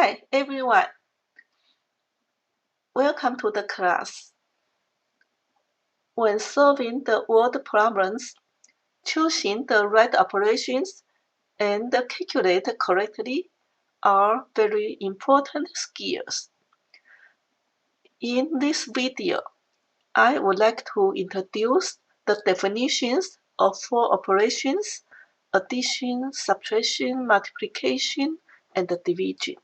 Hi, everyone. Welcome to the class. When solving the word problems, choosing the right operations and calculate correctly are very important skills. In this video, I would like to introduce the definitions of four operations: addition, subtraction, multiplication, and division,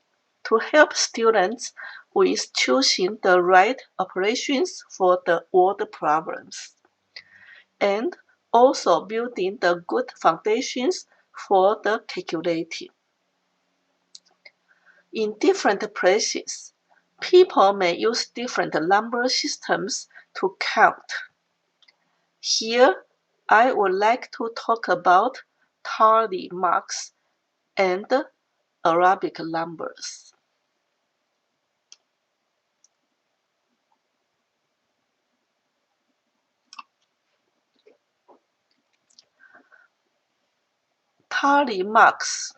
to help students with choosing the right operations for the word problems, and also building the good foundations for the calculating. In different places, people may use different number systems to count. Here, I would like to talk about tally marks and Arabic numbers. Tally marks.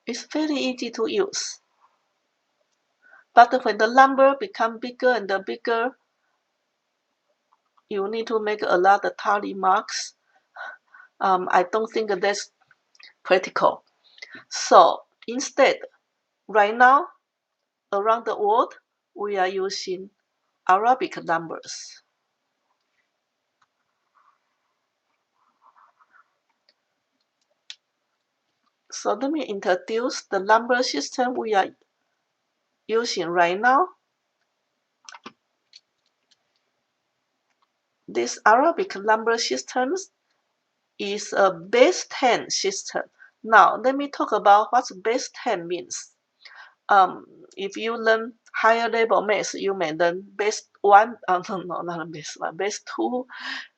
It's very easy to use. But when the number becomes bigger and bigger, you need to make a lot of tally marks. I don't think that's practical. So instead, right now, around the world, we are using Arabic numbers. So let me introduce the number system we are using right now. This Arabic number system is a base 10 system. Now, let me talk about what base 10 means. If you learn higher level math, you may learn base 1, no, not base 1, base 2,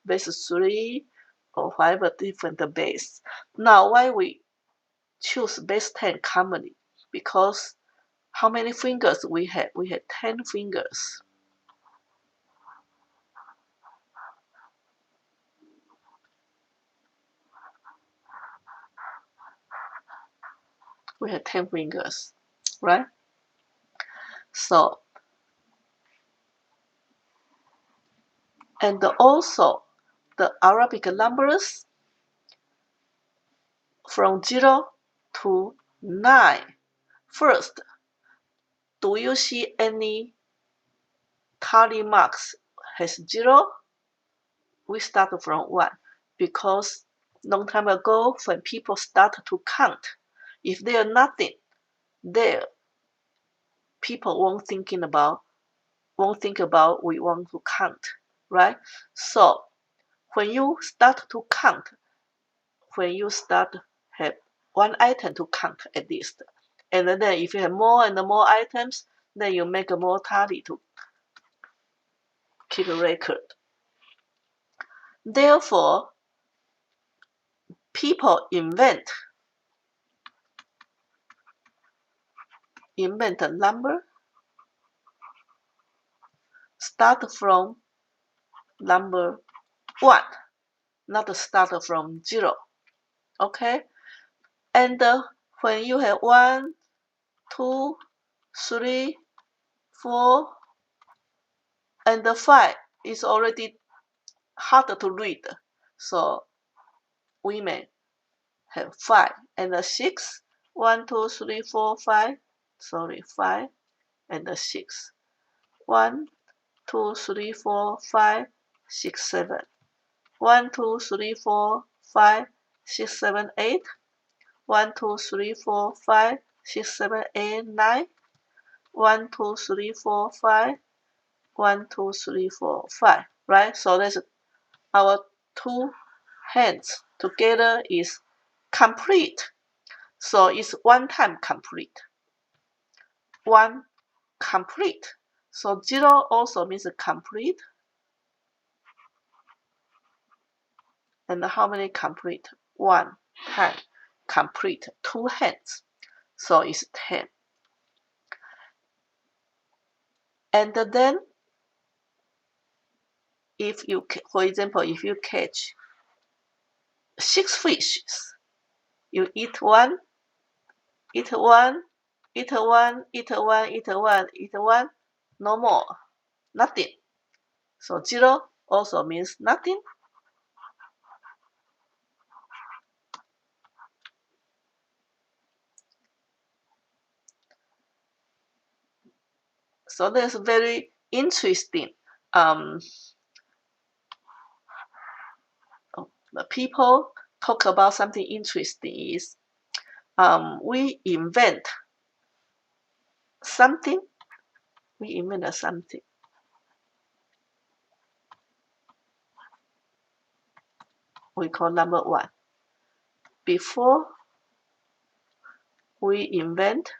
base 3, or whatever different base. Now, why we choose base 10 commonly? Because how many fingers we have? We have 10 fingers. We have 10 fingers, right? So, and also the Arabic numbers from 0 to 9. First, do you see any tally marks has 0? We start from 1 because long time ago when people start to count, if there's nothing there, people won't think about we want to count, right? So when you start to count, when you start have one item to count at least, and then if you have more and more items, then you make a more tally to keep a record. Therefore, people invent a number, start from number 1, not start from 0. Okay? And when you have 1, 2, 3, 4, and 5, it's already hard to read. So we may have 5 and 6. 1, 2, 3, 4, 5. Sorry, 5 and 6. 1, 2, 3, 4, 5, 6, 7. 1, 2, 3, 4, 5, 6, 7, 8. 1, 2, 3, 4, 5, 6, 7, 8, 9. 1, 2, 3, 4, 5. 1, 2, 3, 4, 5. Right? So that's our two hands together is complete. So it's one time complete. 1 complete. So 0 also means complete. And how many complete? 1 time complete. 2 hands. So it's 10. And then, if you, for example, if you catch 6 fishes, you eat one, eat one, eat one, eat one, eat one, eat one, no more, nothing. So 0 also means nothing. So that's very interesting. The people talk about something interesting is we invent something. We invent something. We call number 1. Before we invent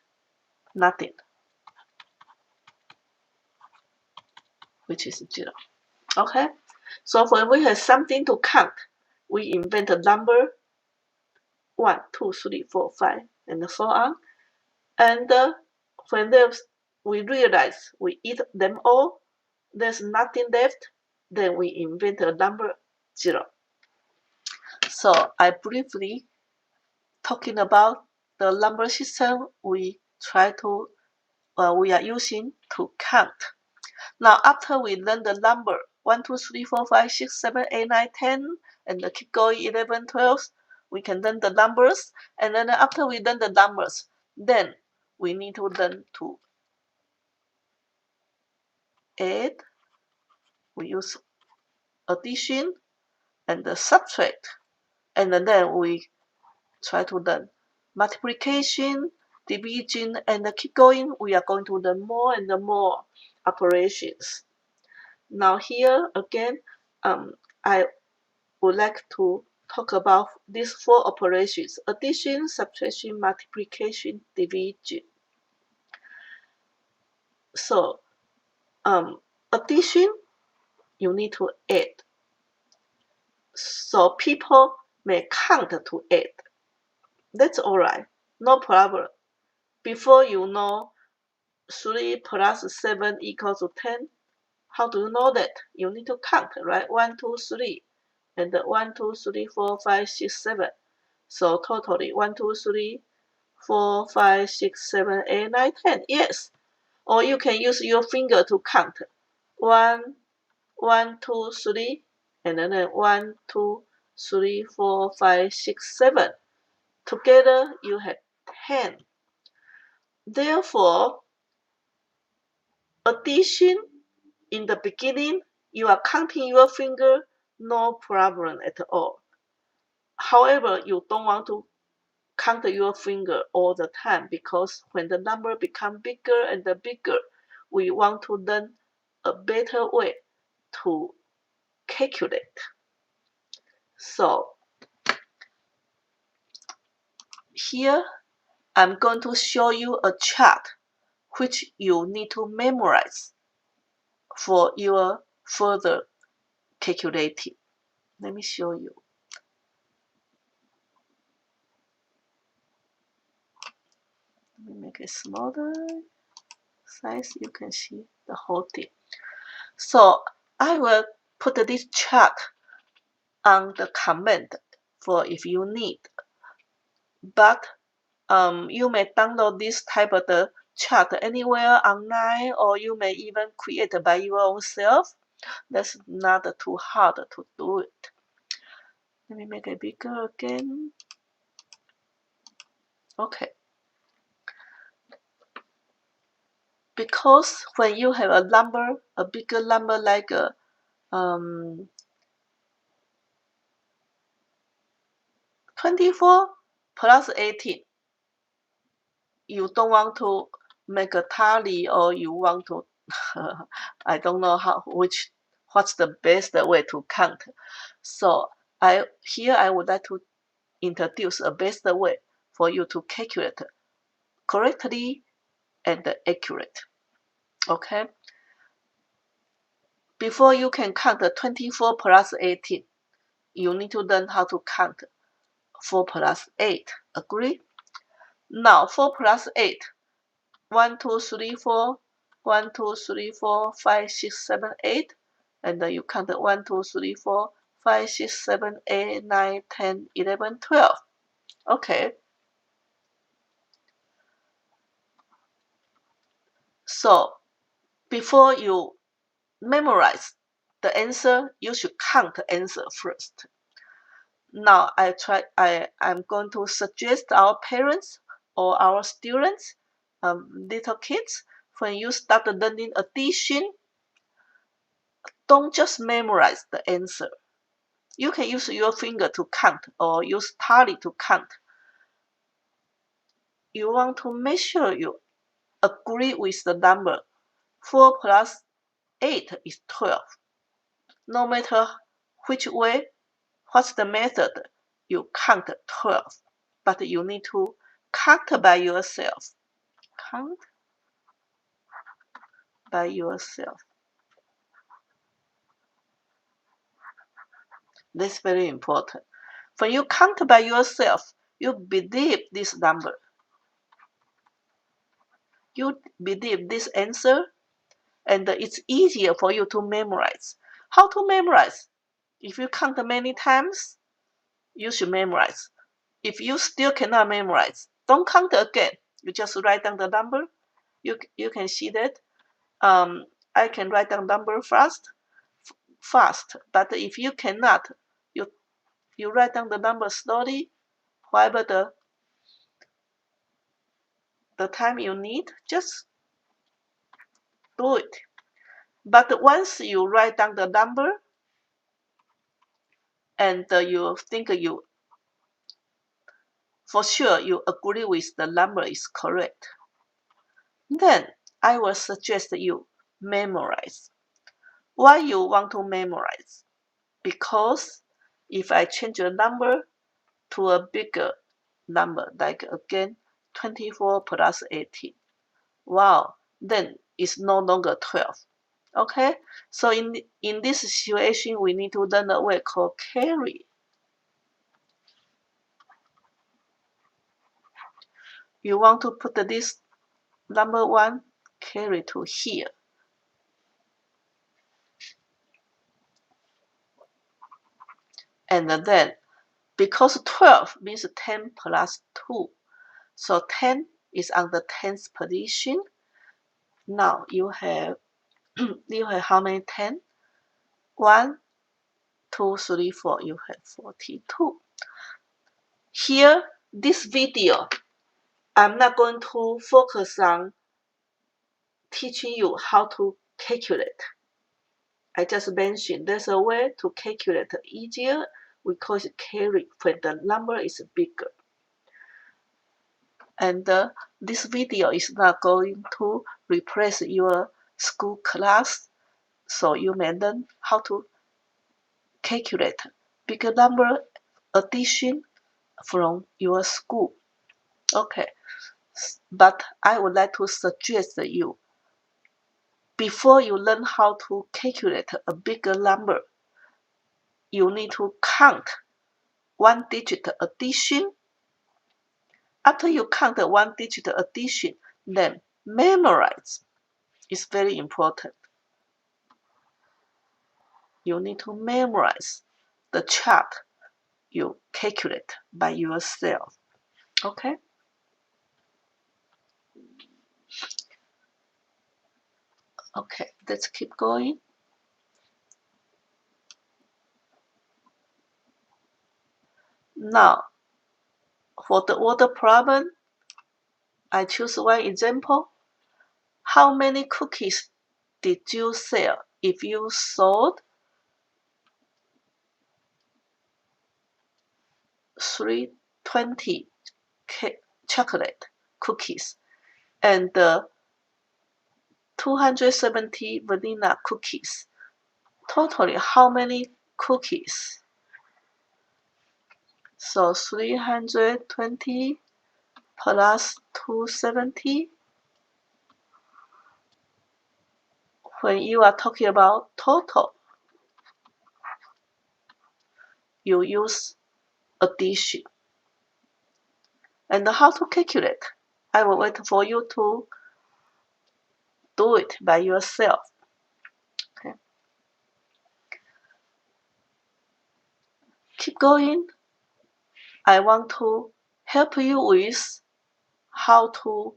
nothing, which is 0. Okay? So when we have something to count, we invent a number 1, 2, 3, 4, 5, and so on. And when we realize we eat them all, there's nothing left, then we invent a number 0. So I briefly talking about the number system we are using to count. Now after we learn the number 1, 2, 3, 4, 5, 6, 7, 8, 9, 10, and keep going 11, 12, we can learn the numbers. And then after we learn the numbers, then we need to learn to add. We use addition and subtract, and then we try to learn multiplication, division, and keep going. We are going to learn more and more operations. Now here again, I would like to talk about these 4 operations: addition, subtraction, multiplication, division. So addition, you need to add. So people may count to add. That's all right, no problem. Before you know 3 plus 7 equals to 10, how do you know that? You need to count, right? 1, 2, 3, and 1, 2, 3, 4, 5, 6, 7. So totally 1, 2, 3, 4, 5, 6, 7, 8, 9, 10. Yes. Or you can use your finger to count. 1, 1, 2, 3, and then 1, 2, 3, 4, 5, 6, 7. Together you have 10. Therefore, addition, in the beginning, you are counting your finger, no problem at all. However, you don't want to count your finger all the time, because when the number becomes bigger and bigger, we want to learn a better way to calculate. So here I'm going to show you a chart which you need to memorize for your further calculating. Let me show you. Let me make it smaller size. You can see the whole thing. So I will put this chart on the comment for if you need. But you may download this type of the chart anywhere online, or you may even create it by your own self. That's not too hard to do it. Let me make it bigger again. Okay. Because when you have a number, a bigger number like 24 plus 18, you don't want to make a tally, or you want to I don't know what's the best way to count. So here I would like to introduce a best way for you to calculate correctly and accurate. Okay? Before you can count 24 plus 18, you need to learn how to count 4 plus 8. Agree? Now 4 plus 8. 1, 2, 3, 4. 1, 2, 3, 4, 5, 6, 7, 8. And then you count 1, 2, 3, 4, 5, 6, 7, 8, 9, 10, 11, 12. Okay. So before you memorize the answer, you should count the answer first. Now I'm going to suggest our parents or our students, little kids, when you start learning addition, don't just memorize the answer. You can use your finger to count or use tally to count. You want to make sure you agree with the number. 4 plus 8 is 12. No matter which way, what's the method, you count 12. But you need to count by yourself. Count by yourself. That's very important. When you count by yourself, you believe this number. You believe this answer, and it's easier for you to memorize. How to memorize? If you count many times, you should memorize. If you still cannot memorize, don't count again. You just write down the number. You can see that. I can write down number fast. But if you cannot, you write down the number slowly, whatever the time you need, just do it. But once you write down the number and you think for sure you agree with the number is correct, then I will suggest you memorize. Why you want to memorize? Because if I change a number to a bigger number, like again 24 plus 18, wow, then it's no longer 12. Okay, so in this situation, we need to learn a word called carry. You want to put this number 1 carry to here. And then, because 12 means 10 plus 2, so 10 is on the 10th position. Now you have how many 10? 1, 2, 3, 4. You have 42. Here, this video, I'm not going to focus on teaching you how to calculate. I just mentioned there's a way to calculate easier. We call it carry when the number is bigger. And this video is not going to replace your school class, so you may learn how to calculate bigger number addition from your school. Okay, but I would like to suggest you, before you learn how to calculate a bigger number, you need to count 1-digit addition. After you count 1-digit addition, then memorize. It's very important. You need to memorize the chart you calculate by yourself. Okay? Okay, let's keep going. Now, for the order problem, I choose one example. How many cookies did you sell if you sold 320 chocolate cookies and 270 vanilla cookies? Totally, how many cookies? So 320 plus 270. When you are talking about total, you use addition. And how to calculate? I will wait for you to do it by yourself. Okay. Keep going. I want to help you with how to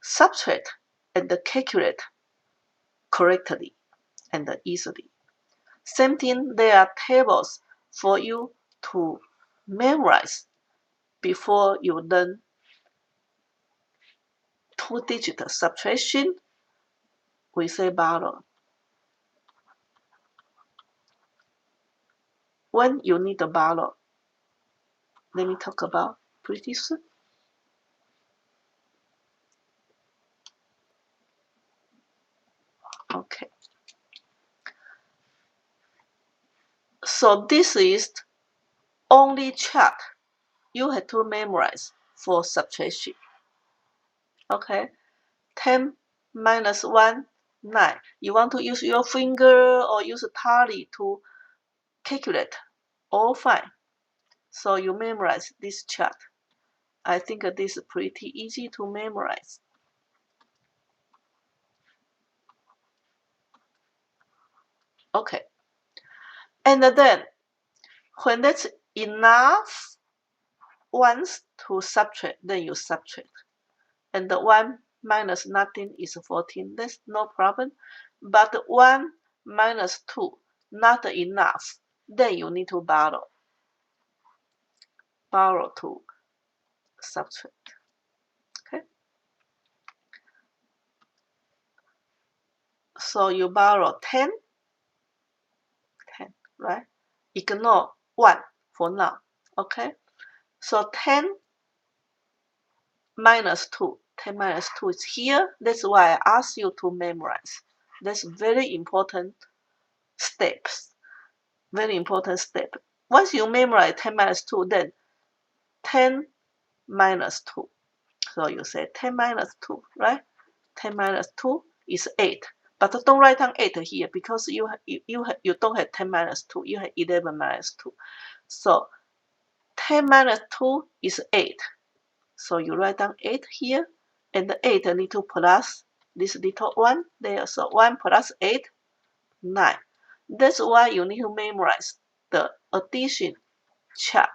subtract and calculate correctly and easily. Same thing, there are tables for you to memorize before you learn two-digit subtraction. We say borrow. When you need to borrow, let me talk about pretty soon. Okay. So this is only chart you have to memorize for subtraction. Okay. 10 minus 1, 9. You want to use your finger or use a tally to calculate. All fine. So you memorize this chart. I think this is pretty easy to memorize. Okay. And then, when that's enough ones to subtract, then you subtract. And the 1 minus nothing is 14. That's no problem. But 1 minus 2, not enough. Then you need to borrow. Borrow to subtract. Okay. So you borrow 10, right? Ignore 1 for now. Okay. So 10 minus 2. 10 minus 2 is here. That's why I asked you to memorize. That's very important steps. Very important step. Once you memorize 10 minus 2, then 10 minus 2. So you say 10 minus 2, right? 10 minus 2 is 8. But don't write down 8 here because you don't have 10 minus 2. You have 11 minus 2. So 10 minus 2 is 8. So you write down 8 here. And the 8 need to plus this little 1 there. So 1 plus 8, 9. That's why you need to memorize the addition chart,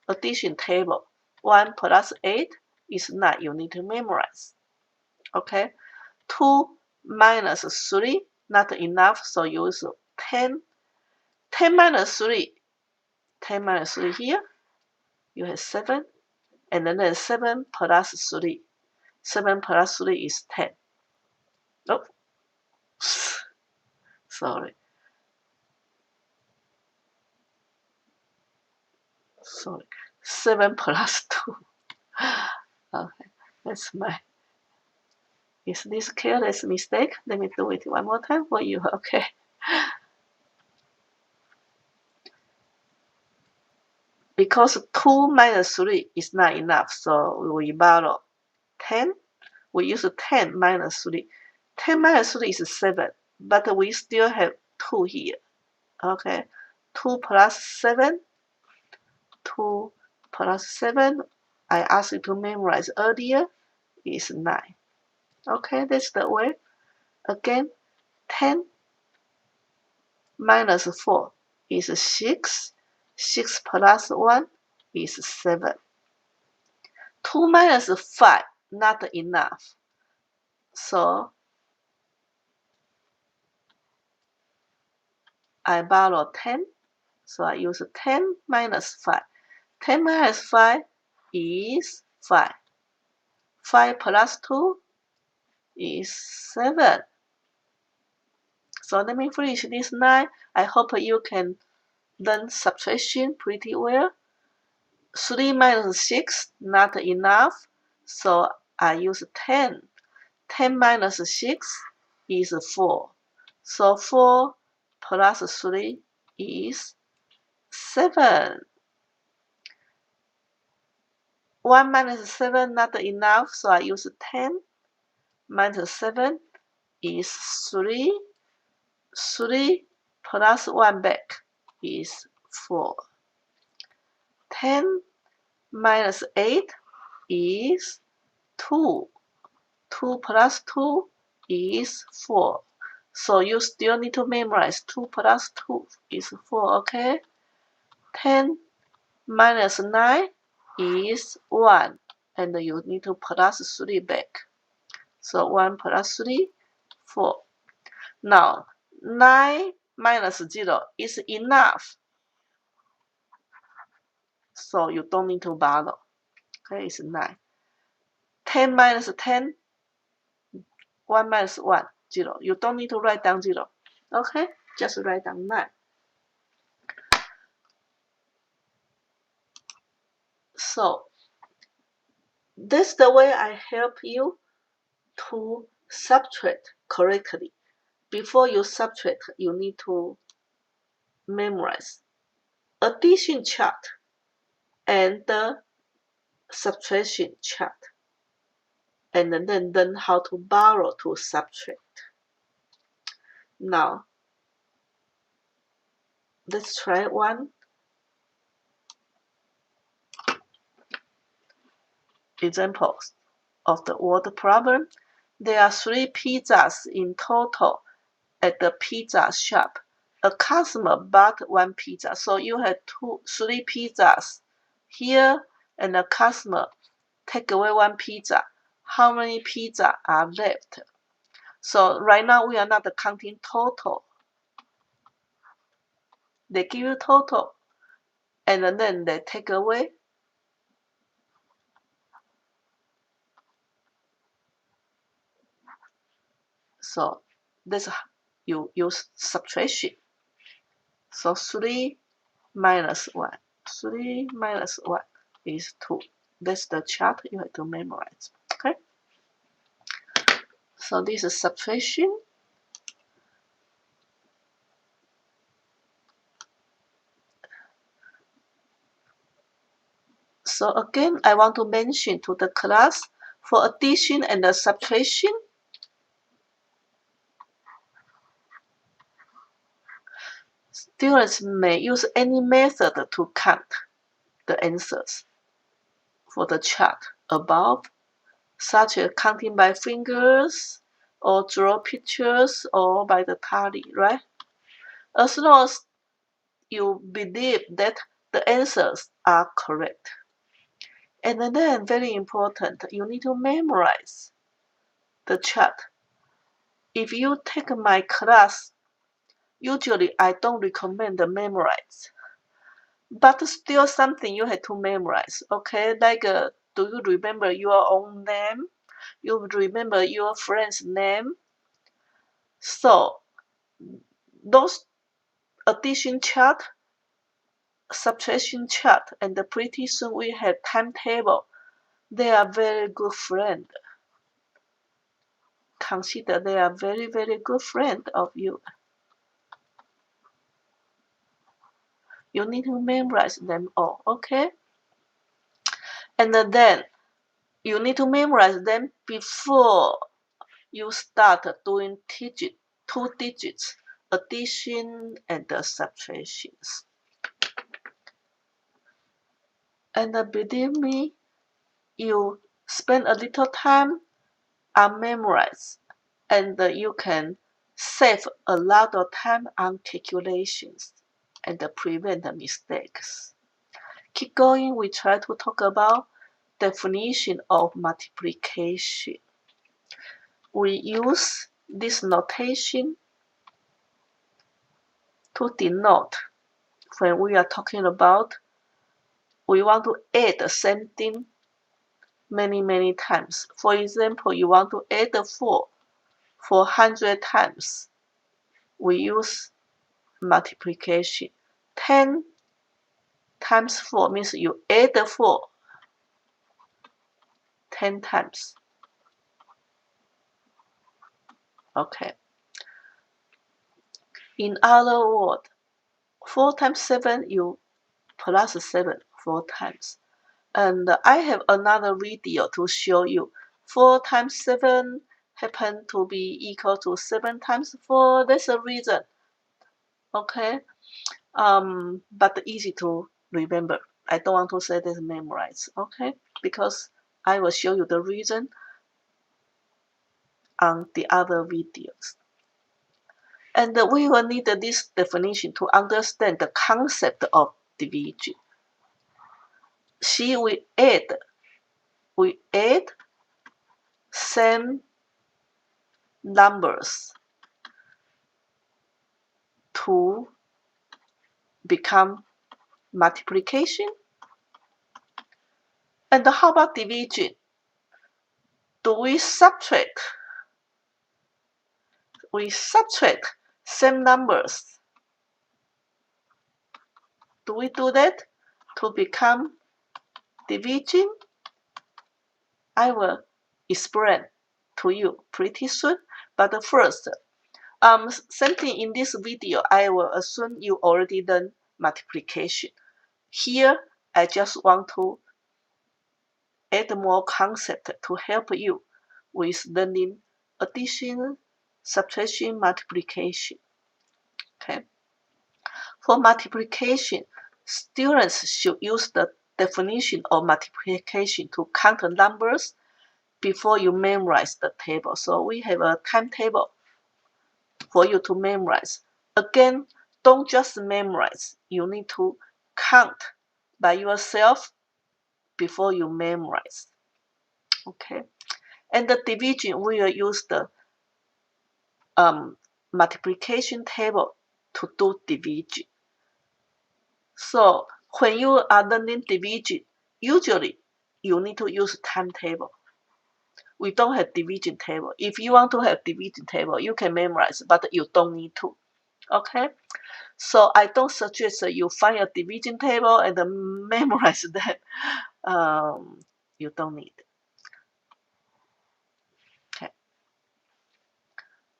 addition table. 1 plus 8 is 9. You need to memorize. Okay. 2 minus 3, not enough. So use 10. 10 minus 3. 10 minus 3 here. You have 7. And then 7 plus 3. 7 plus 3 is 10. Oh. Sorry. 7 plus 2. Okay, that's my. Is this careless mistake? Let me do it one more time for you. Okay. Because 2 minus 3 is not enough, so we borrow 10. We use 10 minus 3. 10 minus 3 is 7, but we still have 2 here. Okay. 2 plus 7. 2 plus 7, I asked you to memorize earlier, is 9. Okay, that's the way. Again, 10 minus 4 is 6. 6 plus 1 is 7. 2 minus 5, not enough. So I borrow 10. So I use 10 minus 5. 10 minus 5 is 5. 5 plus 2 is 7. So let me finish this 9. I hope you can learn subtraction pretty well. 3 minus 6, not enough. So I use 10. 10 minus 6 is 4. So 4 plus 3 is 7. 1 minus 7, not enough. So I use 10. Minus 7 is 3. 3 plus 1 back is 4. 10 minus 8, is 2. 2 plus 2 is 4. So you still need to memorize 2 plus 2 is 4, okay? 10 minus 9 is 1. And you need to plus 3 back. So 1 plus 3, 4. Now, 9 minus 0 is enough. So you don't need to bother. Okay, it's 9. 10 minus 10, 1 minus 1, 0. You don't need to write down 0. Okay, just write down 9. So, that's the way I help you to subtract correctly. Before you subtract, you need to memorize addition chart and the subtraction chart, and then learn how to borrow to subtract. Now, let's try one example of the word problem. There are 3 pizzas in total at the pizza shop. A customer bought 1 pizza. So you have 3 pizzas here, and the customer take away 1 pizza. How many pizzas are left? So right now we are not counting total. They give you total, and then they take away. So this you use subtraction. So 3 minus 1. 3 minus 1 is 2. That's the chart you have to memorize. Okay? So this is subtraction. So again, I want to mention to the class, for addition and the subtraction, students may use any method to count the answers for the chart above, such as counting by fingers, or draw pictures, or by the tally, right? As long as you believe that the answers are correct. And then, very important, you need to memorize the chart. If you take my class, usually I don't recommend the memorize, but still something you have to memorize, okay? Like, do you remember your own name? You remember your friend's name? So, those addition chart, subtraction chart, and pretty soon we have timetable. They are very good friends. Consider they are very, very good friend of you. You need to memorize them all, okay? And then you need to memorize them before you start doing 2 digits addition and the subtractions. And believe me, you spend a little time on memorize, and you can save a lot of time on calculations and prevent the mistakes. Keep going, we try to talk about definition of multiplication. We use this notation to denote when we are talking about we want to add the same thing many times. For example, you want to add 4 400 times. We use multiplication. 10 times 4 means you add 4 10 times. Okay. In other words, 4 times 7, you plus 7 4 times. And I have another video to show you. 4 times 7 happen to be equal to 7 times 4. That's a reason. Okay. But easy to remember. I don't want to say this memorize. Okay. Because I will show you the reason on the other videos. And we will need this definition to understand the concept of division. See, we add same numbers to become multiplication. And how about division? Do we subtract? We subtract same numbers. Do we do that to become division? I will explain to you pretty soon. But first, same thing in this video, I will assume you already learned multiplication. Here, I just want to add more concept to help you with learning addition, subtraction, multiplication. Okay. For multiplication, students should use the definition of multiplication to count numbers before you memorize the table. So we have a timetable for you to memorize. Again, don't just memorize. You need to count by yourself before you memorize. Okay. And the division, we will use the multiplication table to do division. So when you are learning division, usually you need to use timetable. We don't have division table. If you want to have division table, you can memorize, but you don't need to. Okay? So I don't suggest you find a division table and memorize that. You don't need. Okay.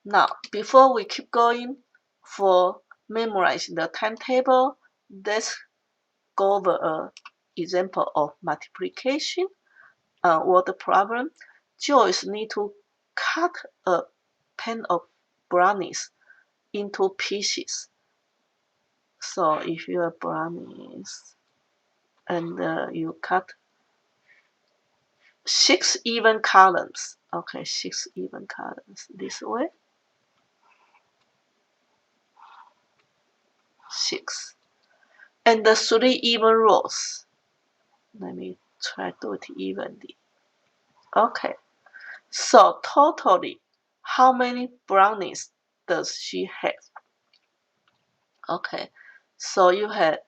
Now, before we keep going for memorizing the timetable, let's go over an example of multiplication word problem. Joyce need to cut a pan of brownies into pieces. So if you have brownies and you cut 6 even columns, okay, 6 even columns this way, 6, and the 3 even rows. Let me try to do it evenly. Okay, so totally, how many brownies does she have? Okay, so you have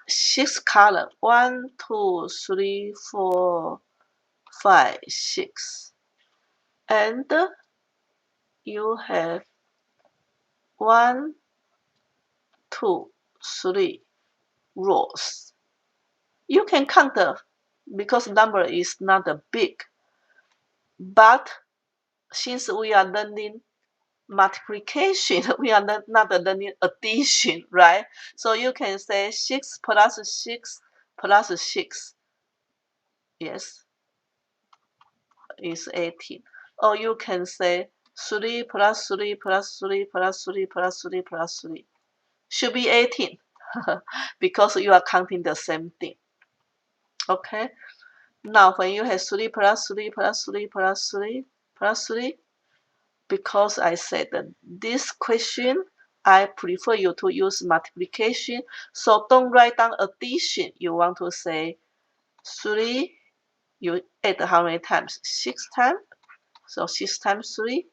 6 columns, 1, 2, 3, 4, 5, 6, and you have 1, 2, 3 rows. You can count because number is not big, but since we are learning multiplication, we are not learning addition, right? So you can say 6 plus 6 plus 6, yes, is 18. Or you can say 3 plus 3 plus 3 plus 3 plus 3 plus 3 should be 18 because you are counting the same thing. Okay, now when you have 3 plus 3 plus 3 plus 3 plus 3, because I said that this question, I prefer you to use multiplication. So don't write down addition. You want to say 3, you add how many times? 6 times. So 6 times 3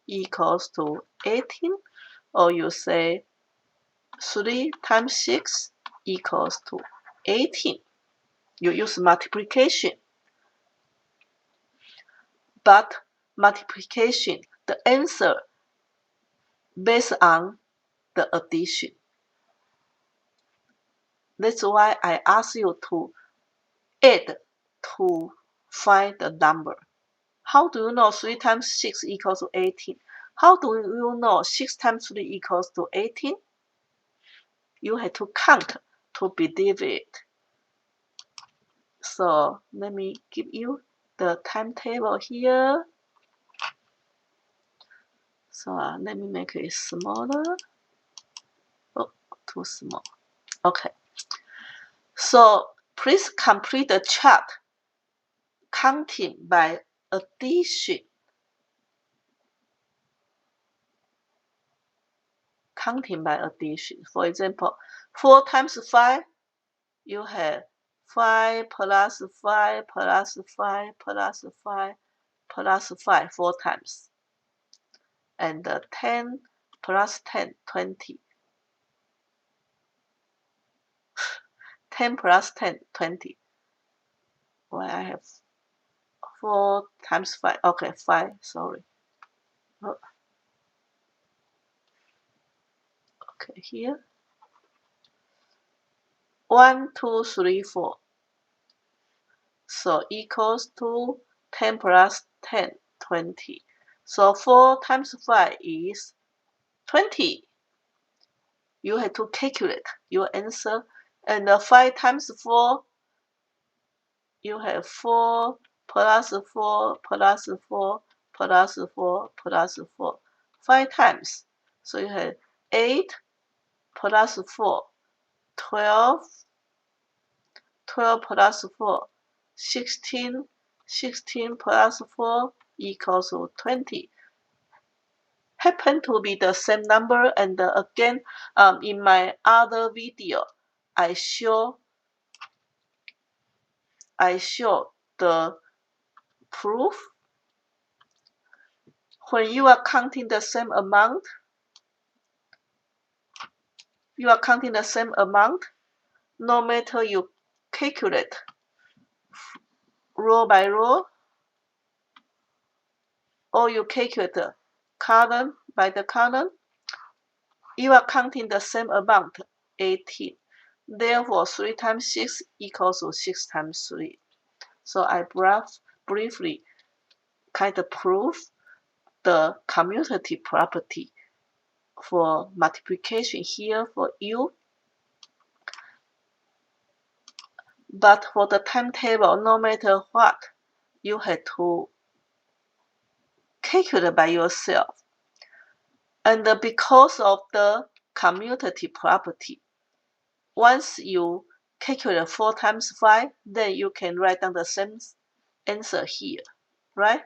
equals to 18. Or you say 3 times 6 equals to 18. You use multiplication. But multiplication, the answer based on the addition. That's why I ask you to add to find the number. How do you know 3 times 6 equals to 18? How do you know 6 times 3 equals to 18? You have to count to believe it. So let me give you the timetable here. So let me make it smaller. Oh, too small. Okay. So please complete the chart counting by addition. Counting by addition. For example, 4 times 5, you have 5 plus 5 plus 5 plus 5 plus 5 4 times. And 10 plus 10, 20. 10 plus 10, 20. Well, I have 4 times 5. Okay, 5, sorry. Oh. Okay, here. 1, 2, 3, 4. So equals to 10 plus 10, 20. So 4 times 5 is 20. You have to calculate your answer. And 5 times 4, you have 4 plus 4 plus 4 plus 4 plus 4. 5 times. So you have 8 plus 4, 12. 12 plus 4, 16. 16 plus 4 equals to 20. Happen to be the same number, and again, in my other video, I show the proof. When you are counting the same amount, no matter you calculate row by row, or you calculate column by the column, you are counting the same amount, 18. Therefore, 3 times 6 equals to 6 times 3. So I briefly kind of prove the commutative property for multiplication here for you. But for the timetable, no matter what, you have to calculate by yourself. And because of the commutative property, once you calculate 4 times 5, then you can write down the same answer here, right?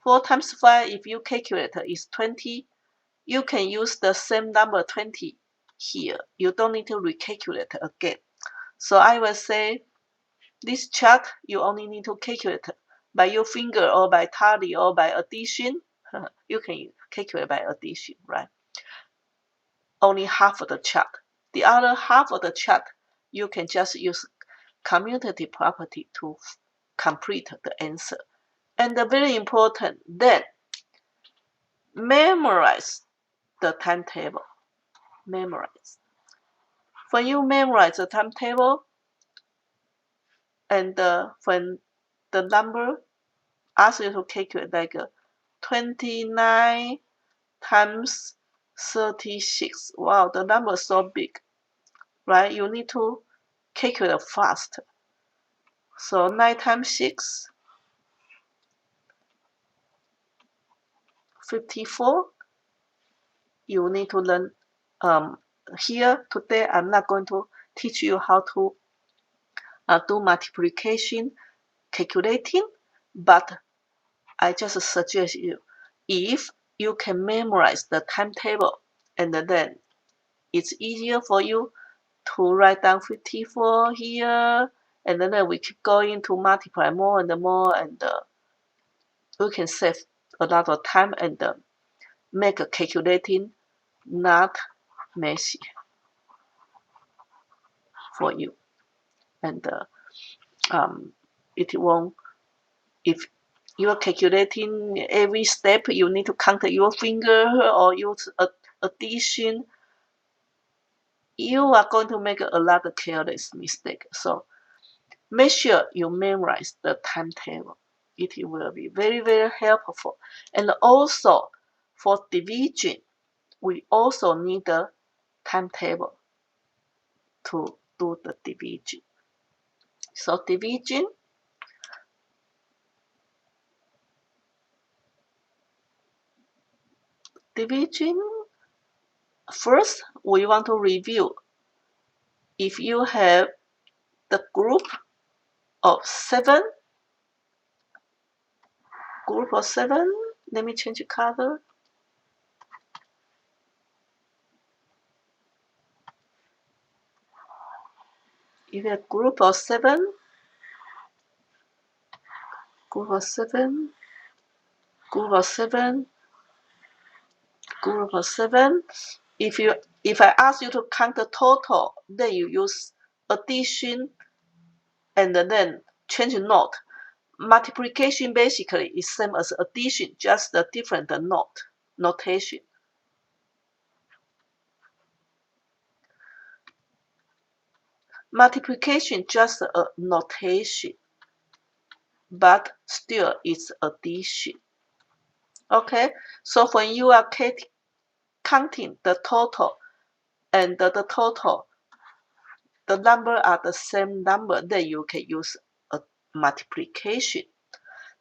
4 times 5, if you calculate, is 20. You can use the same number 20 here. You don't need to recalculate again. So I will say this chart, you only need to calculate by your finger or by tally or by addition. You can calculate by addition, right? Only half of the chart. The other half of the chart, you can just use commutative property to complete the answer. And very important, then memorize the timetable. Memorize. When you memorize the timetable, and when the number asks you to calculate, like 29 times 36. Wow, the number is so big, right? You need to calculate fast. So 9 times 6, 54. You need to learn. Here today, I'm not going to teach you how to do multiplication, calculating, but I just suggest you, if you can memorize the timetable, and then it's easier for you to write down 54 here, and then we keep going to multiply more and more, and we can save a lot of time and make calculating not messy for you. And it won't, if you are calculating every step, you need to count your finger or use addition, you are going to make a lot of careless mistake. So make sure you memorize the timetable. It will be very, very helpful. And also for division, we also need the timetable to do the division. So division, first we want to review. If you have the group of 7, group of 7, let me change the color. If a group of 7, group of 7, group of 7, group of 7. If I ask you to count the total, then you use addition and then change note. Multiplication basically is same as addition, just a different notation. Multiplication just a notation, but still it's addition. Okay, so when you are counting the total and the total, the number are the same number, then you can use a multiplication.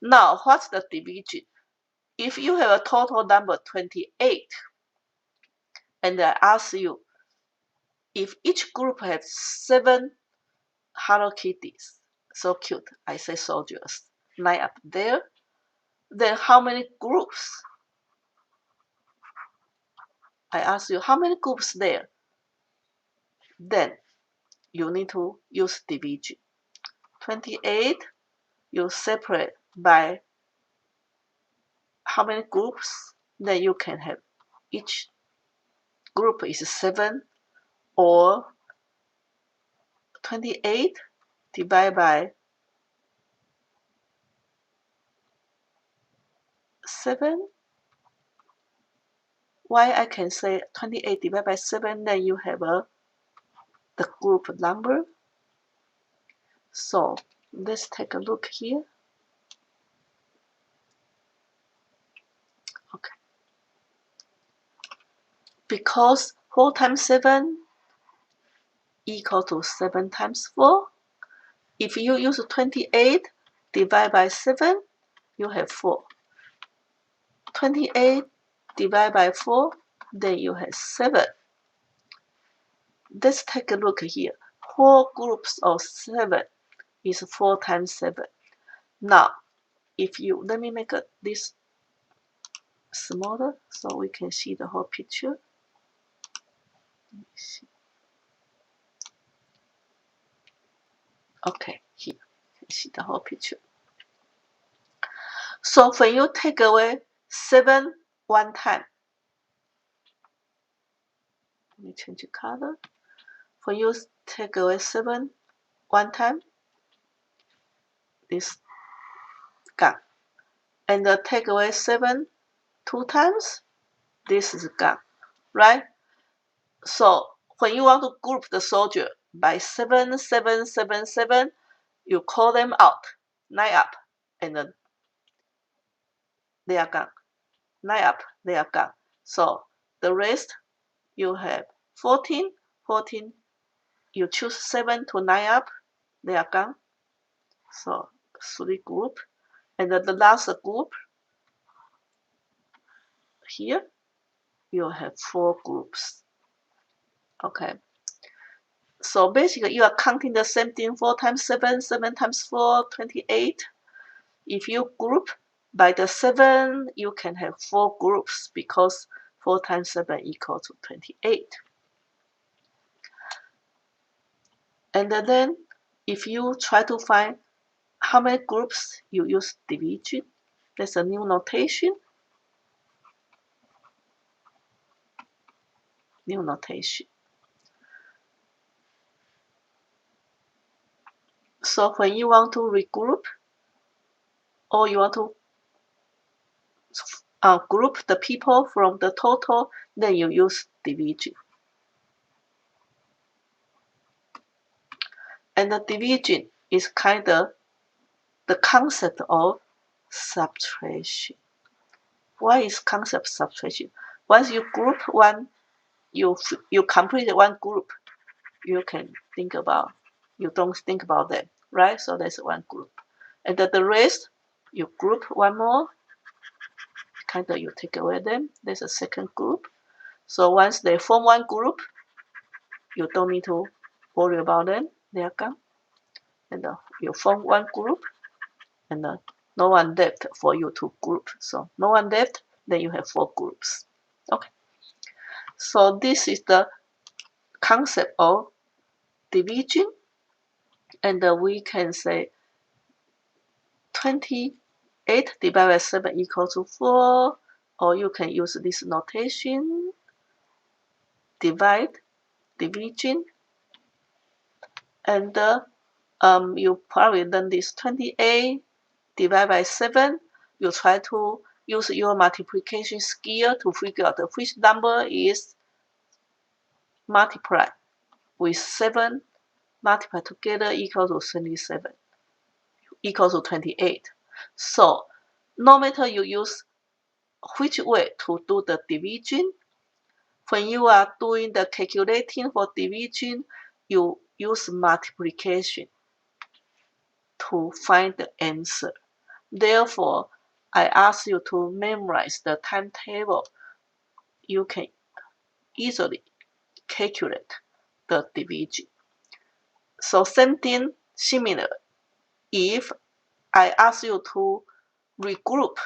Now, what's the division? If you have a total number 28, and I ask you, if each group has 7 Hello Kitties, so cute, I say soldiers, line up there, then how many groups? I ask you, how many groups there? Then you need to use division. 28, you separate by how many groups? Then you can have each group is 7, or 28 divided by 7. Why I can say 28 divided by 7, then you have the group number. So let's take a look here. Okay. Because 4 times 7 equal to 7 times 4. If you use 28 divided by 7, you have 4. 28 divided by 4, then you have 7. Let's take a look here. 4 groups of 7 is 4 times 7. Now, if you, let me make this smaller so we can see the whole picture. Let me see. Okay, here you can see the whole picture. So when you take away 7 one time, let me change the color. When you take away 7 one time, this gone. And take away 7 2 times, this is gone, right? So when you want to group the soldier by 7, 7, 7, 7, you call them out, line up, and then they are gone. Line up, they are gone. So the rest, you have 14, 14. You choose 7 to line up, they are gone. So 3 group, and then the last group here, you have 4 groups. Okay. So basically, you are counting the same thing. 4 times 7, 7 times 4, 28. If you group by the 7, you can have 4 groups because 4 times 7 equals to 28. And then if you try to find how many groups, you use division. There's a new notation. New notation. So when you want to regroup, or you want to group the people from the total, then you use division. And the division is kind of the concept of subtraction. Why is concept subtraction? Once you group one, you complete one group, you can think about, you don't think about them, right? So that's one group. And the rest, you group one more, kind of you take away them, there's a second group. So once they form one group, you don't need to worry about them, they are gone. And you form one group, and no one left for you to group. So no one left, then you have 4 groups. Okay. So this is the concept of division, and we can say 28 divided by 7 equals to 4, or you can use this notation, divide, division, and you probably learn this 28 divided by 7. You try to use your multiplication skill to figure out which number is multiplied with 7 multiplied together equals to 27, equals to 28. So no matter you use which way to do the division, when you are doing the calculating for division, you use multiplication to find the answer. Therefore, I ask you to memorize the timetable. You can easily calculate the division. So same thing, similar. If I ask you to regroup,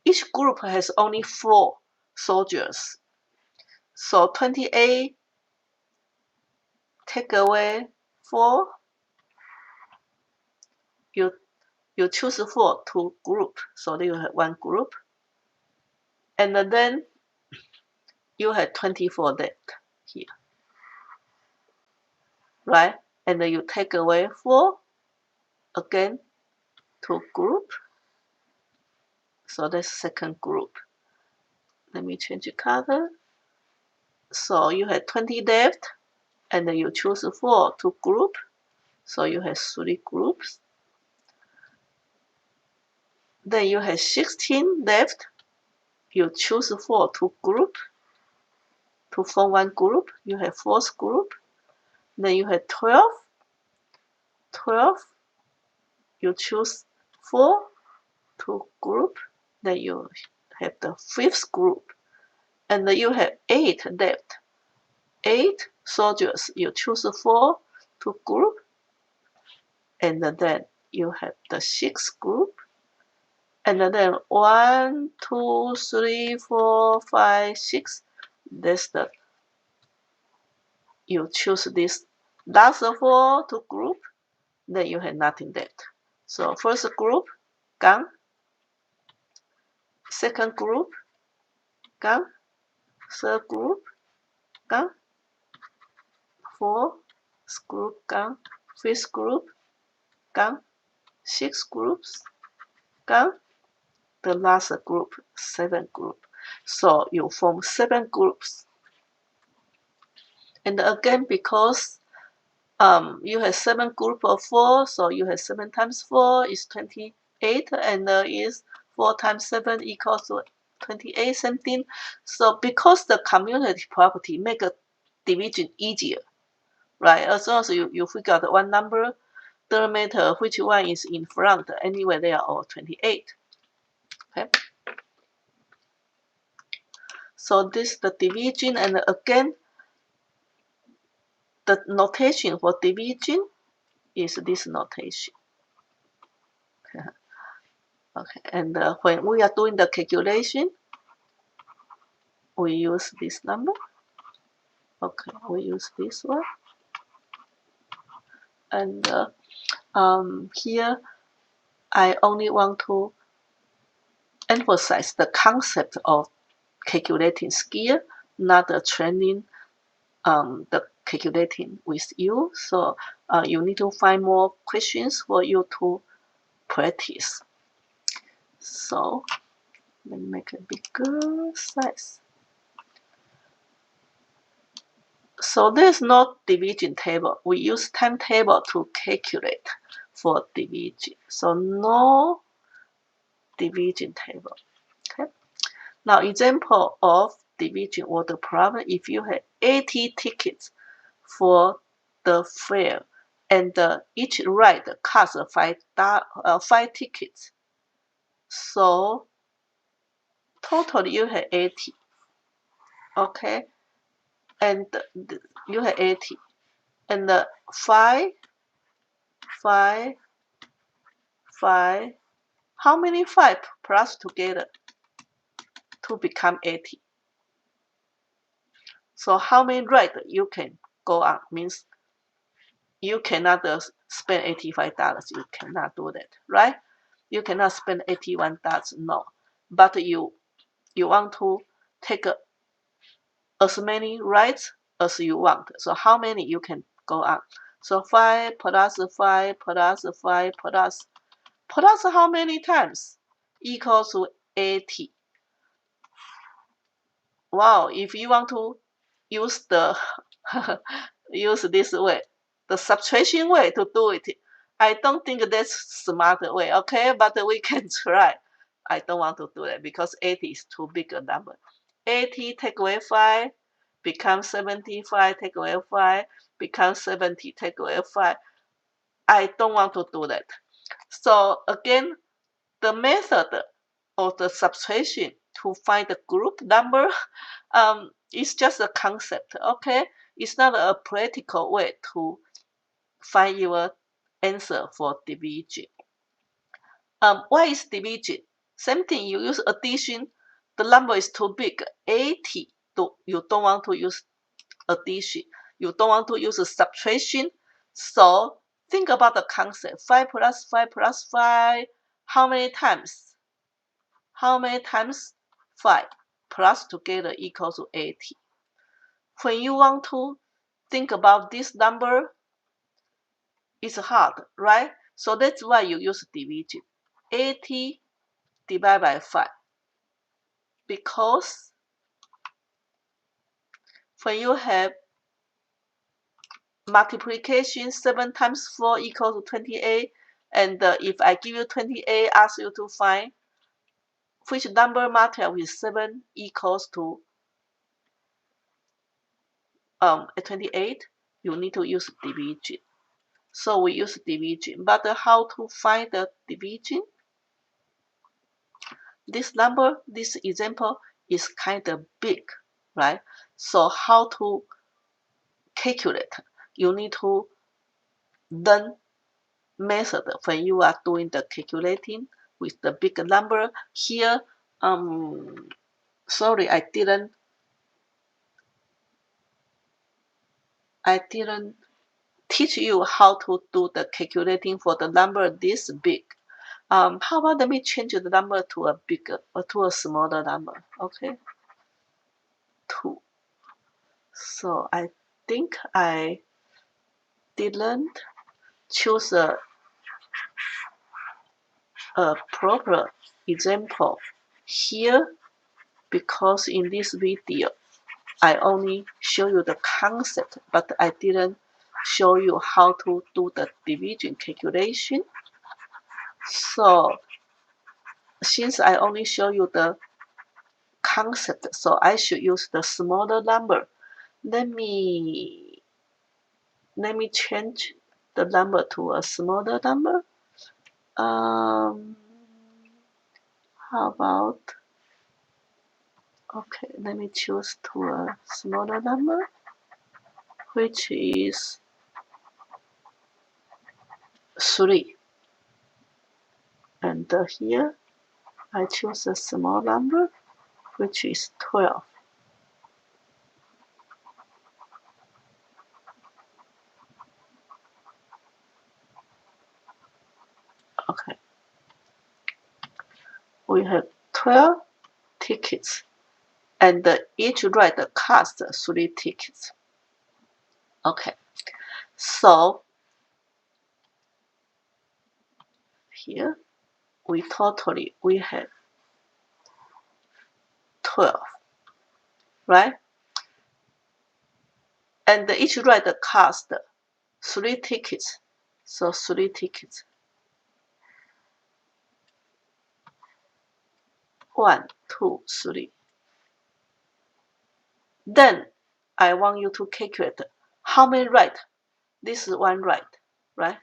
each group has only 4 soldiers. So 28 take away 4, you choose 4 to group, so you have 1 group. And then you have 24 left here, right? And then you take away 4 again to group. So that's second group. Let me change the color. So you have 20 left, and then you choose 4 to group. So you have 3 groups. Then you have 16 left. You choose 4 to group, to form 1 group. You have 4th group. Then you have 12. 12. You choose 4 to group. Then you have the 5th group. And then you have 8 left. 8 soldiers. You choose 4 to group. And then you have the 6th group. And then 1, 2, 3, 4, 5, 6. That's the, you choose this last 4 to group, then you have nothing left. So first group, gone. Second group, gone. Third group, gone. Fourth group, gone. Fifth group, gone. 6 groups, gone. The last group, 7 group. So you form 7 groups. And again, because you have 7 group of 4, so you have 7 times 4 is 28, and is 4 times 7 equals to 28, same thing. So because the commutative property make a division easier, right? As long as you figure out one number, doesn't matter which one is in front, anyway they are all 28. Okay. So this is the division, and again, the notation for division is this notation. Okay, and when we are doing the calculation, we use this number. Okay, we use this one. And here, I only want to emphasize the concept of calculating skill, not the training, the calculating with you. So you need to find more questions for you to practice. So let me make a bigger size. So there's no division table. We use timetable to calculate for division. So no division table. Okay. Now example of division order problem. If you have 80 tickets for the fair, and each ride costs 5 tickets. So total you have 80. Okay, and you have 80, and 5, 5, 5, How many 5 plus together to become 80? So how many right you can go on means you cannot spend $85. You cannot do that, right? You cannot spend $81, no. But you want to take as many rights as you want. So how many you can go on? So 5 plus 5 plus 5 plus how many times? Equals to 80. Wow, if you want to use the use this way, the subtraction way to do it, I don't think that's smart way, okay? But we can try. I don't want to do that because 80 is too big a number. 80 take away 5 becomes 75, take away 5 becomes 70, take away 5. I don't want to do that. So again, the method of the subtraction to find the group number it's just a concept, okay? It's not a practical way to find your answer for division. Why is division? Same thing, you use addition, the number is too big, 80. You don't want to use addition. You don't want to use a subtraction. So think about the concept. 5 plus 5 plus 5, how many times? How many times 5 plus together equals to 80? When you want to think about this number, it's hard, right? So that's why you use division. 80 divided by 5. Because when you have multiplication, 7 times 4 equals to 28, and if I give you 28, ask you to find which number multiplied with 7 equals to 28, you need to use division. So we use division. But how to find the division? This number, this example is kind of big, right? So how to calculate? You need to learn method when you are doing the calculating with the big number. Here, sorry, I didn't teach you how to do the calculating for the number this big. How about let me change the number to a bigger or to a smaller number? Okay, 2. So I think I didn't choose a proper example here because in this video I only show you the concept, but I didn't show you how to do the division calculation. So since I only show you the concept, so I should use the smaller number. Let me change the number to a smaller number. How about, okay, let me choose to a smaller number, which is 3. And here I choose a small number, which is 12. Okay. We have 12 tickets, and each rider costs 3 tickets. Okay. So here we have 12, right? And each rider costs 3 tickets. So 3 tickets. 1, 2, 3. Then I want you to calculate how many ride. This is 1 ride, right?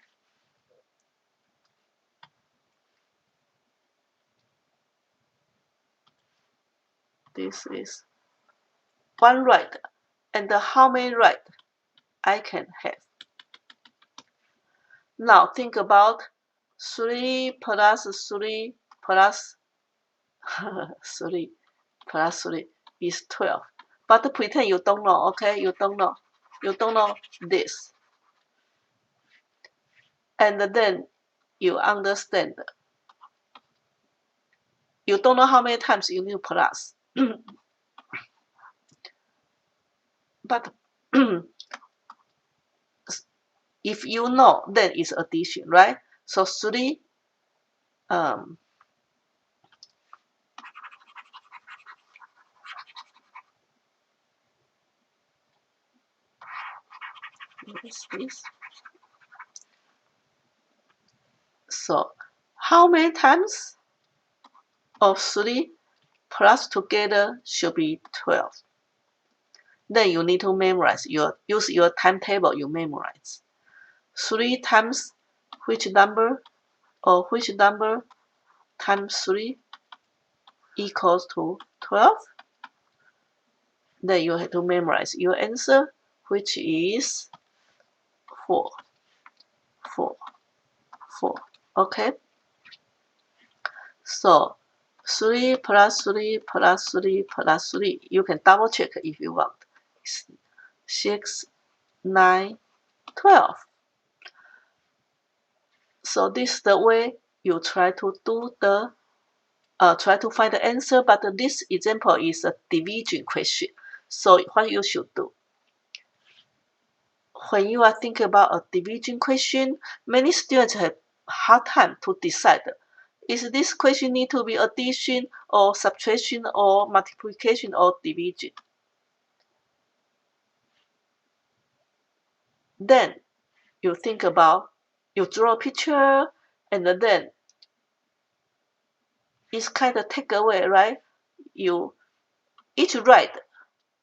This is 1 ride. And how many ride I can have? Now think about 3 plus 3 plus 3 plus 3 is 12. But pretend you don't know, okay? You don't know. You don't know this. And then you understand. You don't know how many times you need to plus. But if you know, then it's addition, right? So 3 what is this? So how many times of 3 plus together should be 12? Then you need to memorize. Use your timetable, you memorize. 3 times which number, or which number times 3 equals to 12? Then you have to memorize your answer, which is 4. 4. 4. Okay? So 3 plus 3 plus 3 plus 3. You can double check if you want. 6, 9, 12. So this is the way you try to do the try to find the answer, but this example is a division question. So what you should do? When you are thinking about a division question, many students have hard time to decide. Is this question need to be addition or subtraction or multiplication or division? Then you think about, you draw a picture, and then it's kind of take away, right? You each ride,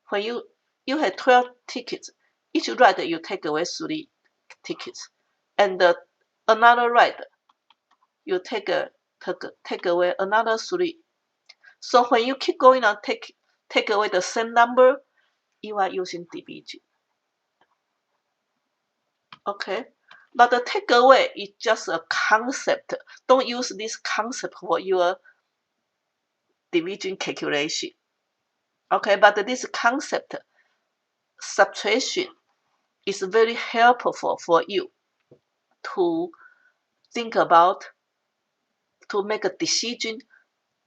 when you have 12 tickets, each ride you take away 3 tickets, and another ride you take away another 3. So when you keep going on take away the same number, you are using division. Okay, but the takeaway is just a concept. Don't use this concept for your division calculation. Okay, but this concept, subtraction, is very helpful for you to think about, to make a decision.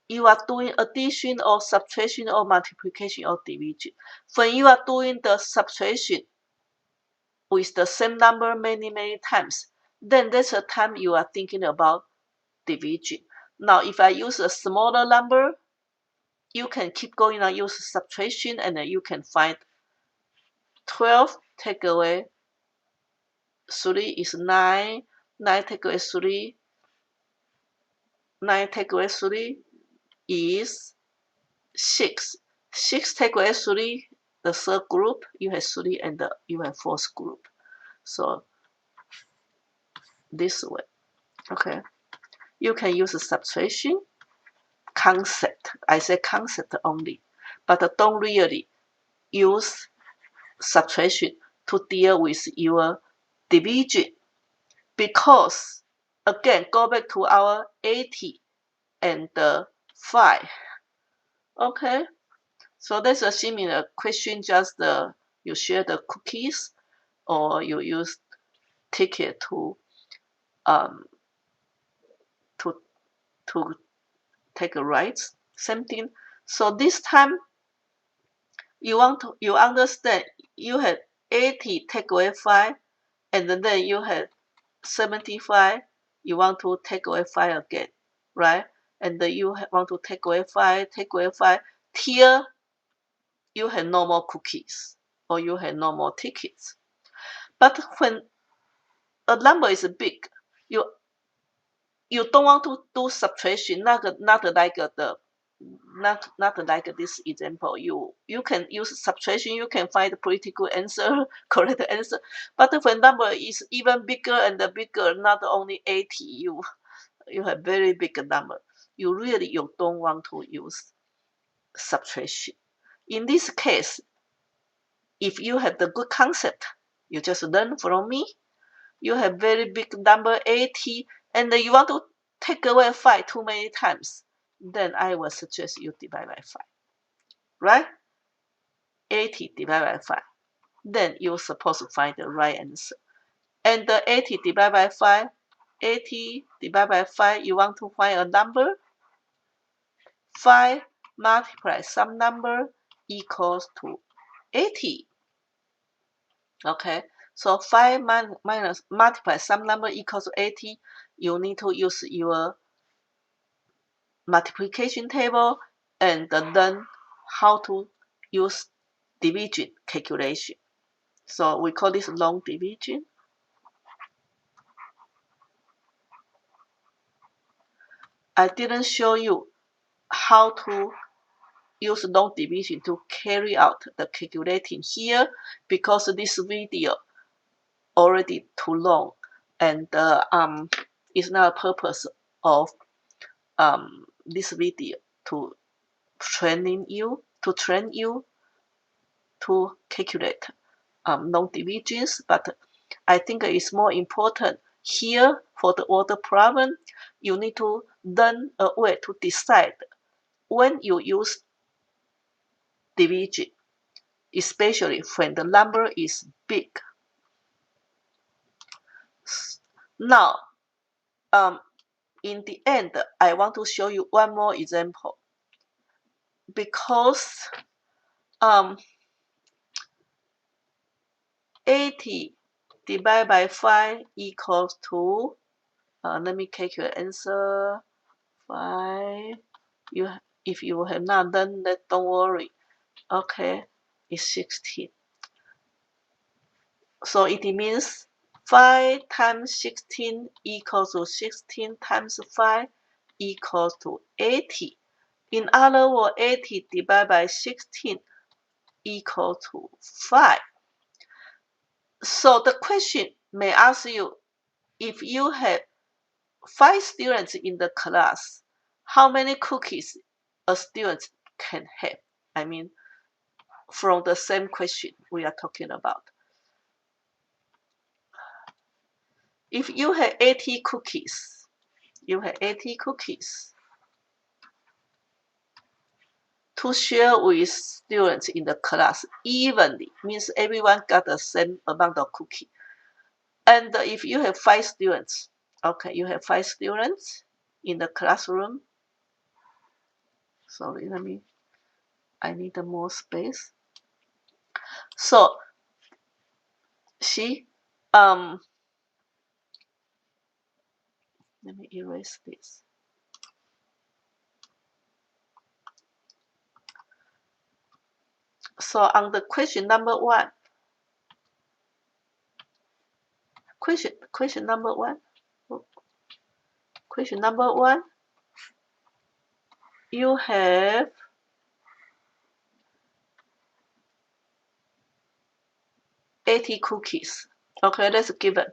You are doing addition or subtraction or multiplication or division. When you are doing the subtraction with the same number many times, then that's the time you are thinking about division. Now, if I use a smaller number, you can keep going and use subtraction, and then you can find 12 take away 3 is 9. 9 take away 3. 9 take away 3 is 6. 6 take away 3, the third group, you have 3, and you have fourth group. So this way, okay. You can use a subtraction concept. I say concept only, but don't really use subtraction to deal with your division, because again, go back to our 80 and 5. Okay, so that's a similar question, just you share the cookies, or you use ticket to take a ride, same thing. So this time you understand, you had 80 take away 5, and then you had 75, you want to take away 5 again, right? And then you want to take away 5 till you have no more cookies, or you have no more tickets. But when a number is big, you don't want to do subtraction, not like this example. You can use subtraction, you can find a pretty good answer, correct answer. But when number is even bigger and bigger, not only 80, you have very big number, you don't want to use subtraction. In this case, if you have the good concept, you just learn from me. You have very big number 80, and you want to take away 5 too many times, then I will suggest you divide by 5, right? 80 divided by 5. Then you're supposed to find the right answer. And the 80 divided by 5, 80 divided by 5, you want to find a number? 5 multiply some number equals to 80. Okay, so 5 minus multiply some number equals to 80. You need to use your multiplication table and learn how to use division calculation. So we call this long division. I didn't show you how to use long division to carry out the calculating here because this video already too long, and it's not a purpose of this video to train you to calculate long divisions, but I think it's more important here for the order problem. You need to learn a way to decide when you use division, especially when the number is big. Now, in the end, I want to show you one more example because 80 divided by 5 equals to, let me calculate answer, 5. If you have not done that, don't worry. Okay, it's 16. So it means 5 times 16 equals to 16 times 5 equals to 80. In other words, 80 divided by 16 equals to 5. So the question may ask you, if you have 5 students in the class, how many cookies a student can have? I mean, from the same question we are talking about. If you have 80 cookies, to share with students in the class evenly, means everyone got the same amount of cookie. And if you have 5 students, okay, you have 5 students in the classroom. Sorry, I need more space. So, see, let me erase this. So on the question number 1, question number one, you have 80 cookies. Okay, that's given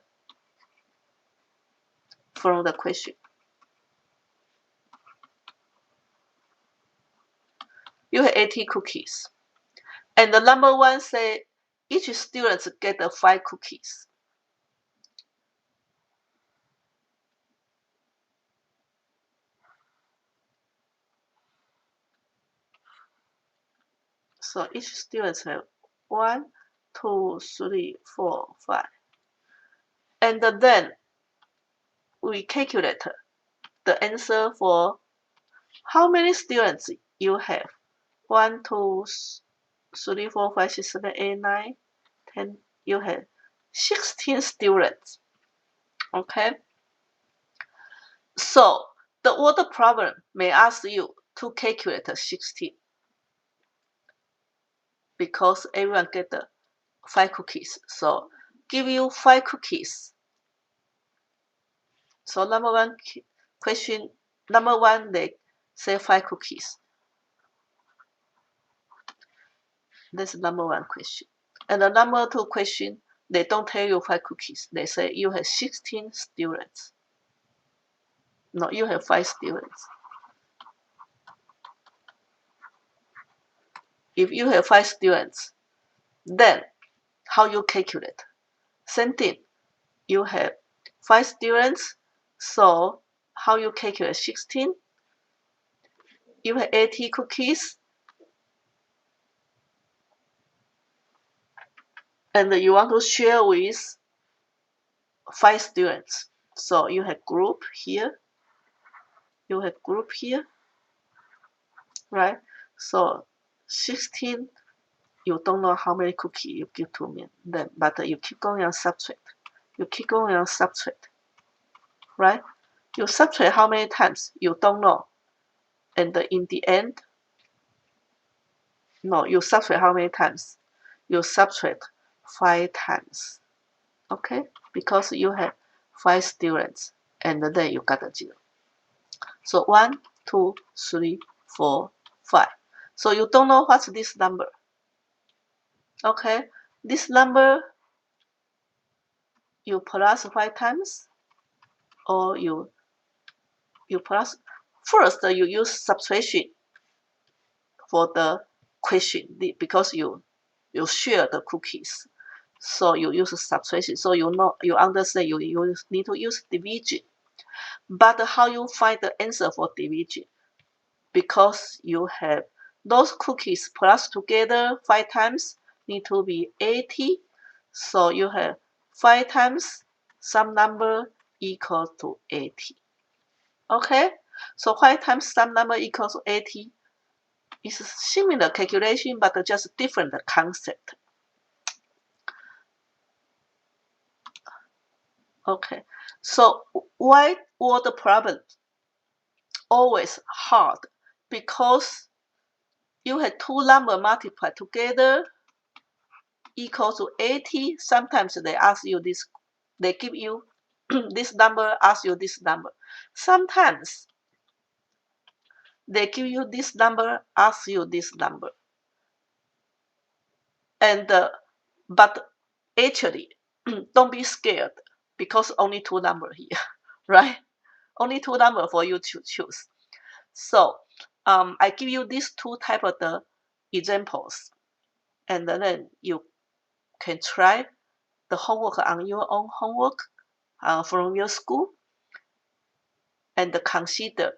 from the question. You have 80 cookies. And the number 1 say each student get 5 cookies. So each student have 1, 2, 3, 4, 5. And then we calculate the answer for how many students you have. 1, 2, 3, 4, 5, 6, 7, 8, 9, 10. You have 16 students. Okay. So the order problem may ask you to calculate 16 because everyone get 5 cookies. So give you 5 cookies. So number 1 question, number 1 they say 5 cookies. That's number 1 question. And the number 2 question, they don't tell you 5 cookies. They say you have 16 students. No, you have 5 students. If you have 5 students, then how you calculate? Same thing. You have 5 students, so how you calculate 16? You have 80 cookies, and you want to share with 5 students. So you have group here, you have group here, right? So 16, you don't know how many cookies you give to me, then, but you keep going and subtract. You keep going and subtract, right? You subtract how many times? You don't know. And in the end, no, you subtract how many times? You subtract 5 times, okay? Because you have 5 students, and then you got a 0. So 1, 2, 3, 4, 5. So you don't know what's this number, okay? This number, you plus 5 times, or you plus. First, you use subtraction for the question because you share the cookies. So you use subtraction. So you understand you need to use division. But how you find the answer for division? Because you have those cookies plus together 5 times need to be 80. So you have 5 times some number equal to 80. Okay? So 5 times some number equals to 80 is similar calculation, but just different concept. Okay, so why word problem always hard? Because you have 2 numbers multiplied together equal to 80. Sometimes they ask you this, they give you this number, ask you this number. Sometimes they give you this number, ask you this number. And but actually, don't be scared because only 2 numbers here, right? Only 2 numbers for you to choose. So I give you these 2 type of the examples, and then you can try the homework on your own homework from your school, and consider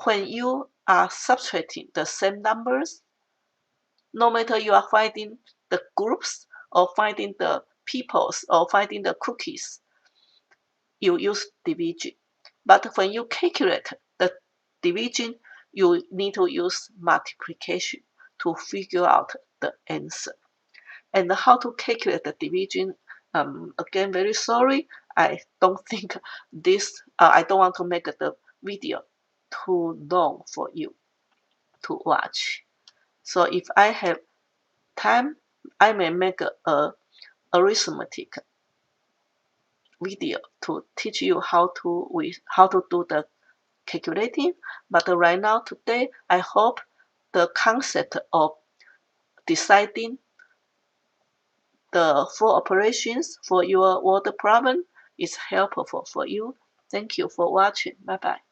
when you are subtracting the same numbers, no matter you are finding the groups or finding the peoples or finding the cookies, you use division. But when you calculate the division, you need to use multiplication to figure out the answer. And how to calculate the division, again, very sorry, I don't think this, I don't want to make the video too long for you to watch. So if I have time, I may make a arithmetic video to teach you how to do the calculating. But right now, today, I hope the concept of deciding the 4 operations for your word problem is helpful for you. Thank you for watching. Bye bye.